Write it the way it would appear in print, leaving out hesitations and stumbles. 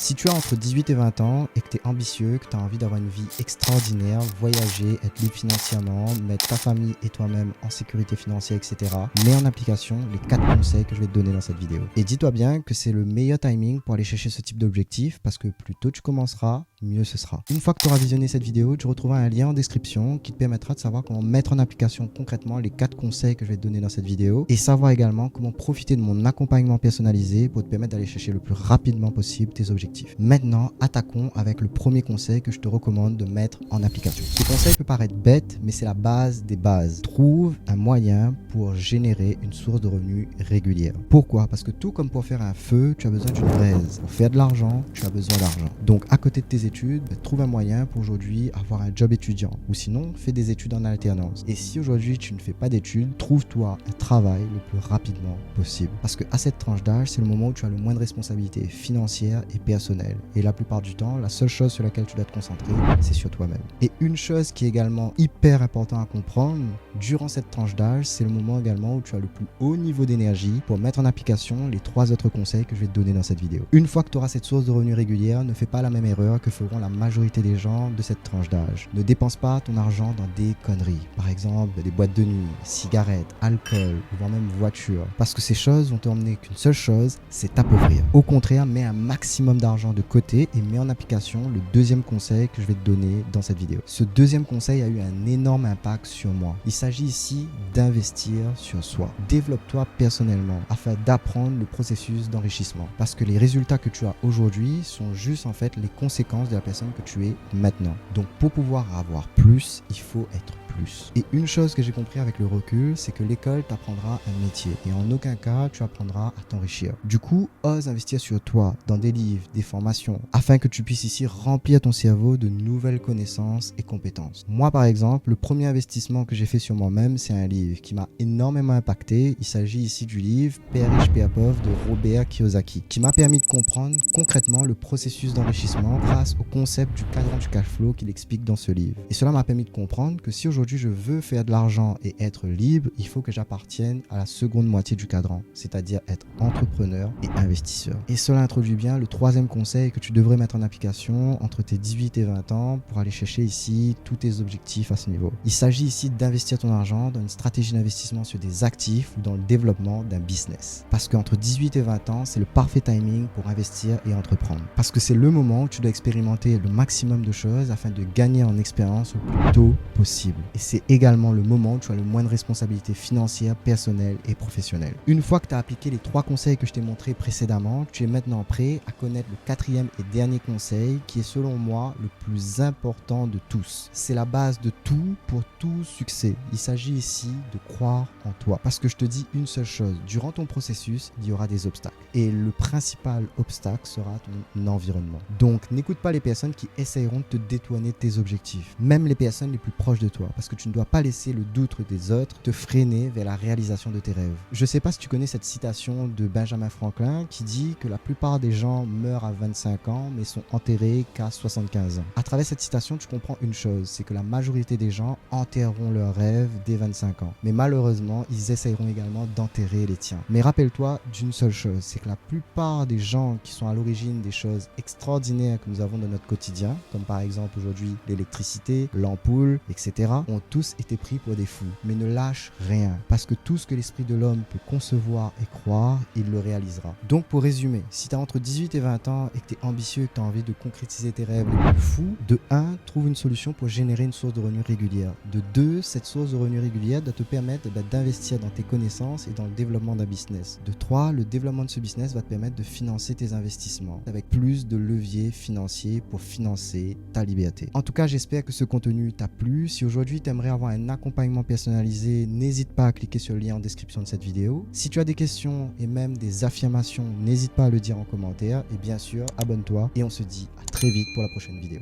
Si tu as entre 18 et 20 ans et que tu es ambitieux, que tu as envie d'avoir une vie extraordinaire, voyager, être libre financièrement, mettre ta famille et toi-même en sécurité financière, etc., mets en application les 4 conseils que je vais te donner dans cette vidéo. Et dis-toi bien que c'est le meilleur timing pour aller chercher ce type d'objectif parce que plus tôt tu commenceras, mieux ce sera. Une fois que tu auras visionné cette vidéo, tu retrouveras un lien en description qui te permettra de savoir comment mettre en application concrètement les 4 conseils que je vais te donner dans cette vidéo et savoir également comment profiter de mon accompagnement personnalisé pour te permettre d'aller chercher le plus rapidement possible tes objectifs. Maintenant, attaquons avec le premier conseil que je te recommande de mettre en application. Ce conseil peut paraître bête, mais c'est la base des bases. Trouve un moyen pour générer une source de revenus régulière. Pourquoi? Parce que tout comme pour faire un feu, tu as besoin d'une braise. Pour faire de l'argent, tu as besoin d'argent. Donc, à côté de tes études, trouve un moyen pour aujourd'hui avoir un job étudiant. Ou sinon, fais des études en alternance. Et si aujourd'hui, tu ne fais pas d'études, trouve-toi un travail le plus rapidement possible. Parce qu'à cette tranche d'âge, c'est le moment où tu as le moins de responsabilités financières et personnelles. Et la plupart du temps, la seule chose sur laquelle tu dois te concentrer, c'est sur toi-même. Et une chose qui est également hyper importante à comprendre, durant cette tranche d'âge, c'est le moment également où tu as le plus haut niveau d'énergie pour mettre en application les 3 autres conseils que je vais te donner dans cette vidéo. Une fois que tu auras cette source de revenus régulière, ne fais pas la même erreur que feront la majorité des gens de cette tranche d'âge. Ne dépense pas ton argent dans des conneries. Par exemple, des boîtes de nuit, cigarettes, alcool, voire même voiture. Parce que ces choses vont te emmener qu'une seule chose, c'est t'appauvrir. Au contraire, mets un maximum d'argent de côté et mets en application le deuxième conseil que je vais te donner dans cette vidéo. Ce deuxième conseil a eu un énorme impact sur moi. Il s'agit ici d'investir sur soi. Développe-toi personnellement afin d'apprendre le processus d'enrichissement. Parce que les résultats que tu as aujourd'hui sont juste en fait les conséquences de la personne que tu es maintenant. Donc pour pouvoir avoir plus, il faut être plus. Et une chose que j'ai compris avec le recul, c'est que l'école t'apprendra un métier et en aucun cas tu apprendras à t'enrichir. Du coup, ose investir sur toi dans des livres, des formations, afin que tu puisses ici remplir ton cerveau de nouvelles connaissances et compétences. Moi par exemple, le premier investissement que j'ai fait sur moi-même, c'est un livre qui m'a énormément impacté. Il s'agit ici du livre Père riche, Père pauvre de Robert Kiyosaki, qui m'a permis de comprendre concrètement le processus d'enrichissement grâce au concept du cadran du cash flow qu'il explique dans ce livre. Et cela m'a permis de comprendre que si aujourd'hui je veux faire de l'argent et être libre, il faut que j'appartienne à la seconde moitié du cadran, c'est-à-dire être entrepreneur et investisseur. Et cela introduit bien le troisième conseil que tu devrais mettre en application entre tes 18 et 20 ans pour aller chercher ici tous tes objectifs à ce niveau. Il s'agit ici d'investir ton argent dans une stratégie d'investissement sur des actifs ou dans le développement d'un business. Parce qu'entre 18 et 20 ans, c'est le parfait timing pour investir et entreprendre. Parce que c'est le moment où tu dois expérimenter le maximum de choses afin de gagner en expérience le plus tôt possible. Et c'est également le moment où tu as le moins de responsabilités financières, personnelles et professionnelles. Une fois que tu as appliqué les 3 conseils que je t'ai montrés précédemment, tu es maintenant prêt à connaître le 4e et dernier conseil qui est selon moi le plus important de tous. C'est la base de tout pour tout succès. Il s'agit ici de croire en toi. Parce que je te dis une seule chose, durant ton processus, il y aura des obstacles. Et le principal obstacle sera ton environnement. Donc n'écoute pas les personnes qui essayeront de te détourner de tes objectifs. Même les personnes les plus proches de toi. Parce que tu ne dois pas laisser le doute des autres te freiner vers la réalisation de tes rêves. Je ne sais pas si tu connais cette citation de Benjamin Franklin qui dit que la plupart des gens meurent à 25 ans mais sont enterrés qu'à 75 ans. À travers cette citation, tu comprends une chose, c'est que la majorité des gens enterreront leurs rêves dès 25 ans. Mais malheureusement, ils essayeront également d'enterrer les tiens. Mais rappelle-toi d'une seule chose, c'est que la plupart des gens qui sont à l'origine des choses extraordinaires que nous avons dans notre quotidien, comme par exemple aujourd'hui l'électricité, l'ampoule, etc., ont tous été pris pour des fous. Mais ne lâche rien, parce que tout ce que l'esprit de l'homme peut concevoir et croire, il le réalisera. Donc pour résumer, si tu as entre 18 et 20 ans et que tu es ambitieux et que tu as envie de concrétiser tes rêves les plus fous, de 1, trouve une solution pour générer une source de revenus régulière. De 2, cette source de revenus régulière doit te permettre d'investir dans tes connaissances et dans le développement d'un business. De 3, le développement de ce business va te permettre de financer tes investissements avec plus de leviers financiers pour financer ta liberté. En tout cas, j'espère que ce contenu t'a plu. Si aujourd'hui tu aimerais avoir un accompagnement personnalisé, n'hésite pas à cliquer sur le lien en description de cette vidéo. Si tu as des questions et même des affirmations, n'hésite pas à le dire en commentaire. Et bien sûr, abonne-toi et on se dit à très vite pour la prochaine vidéo.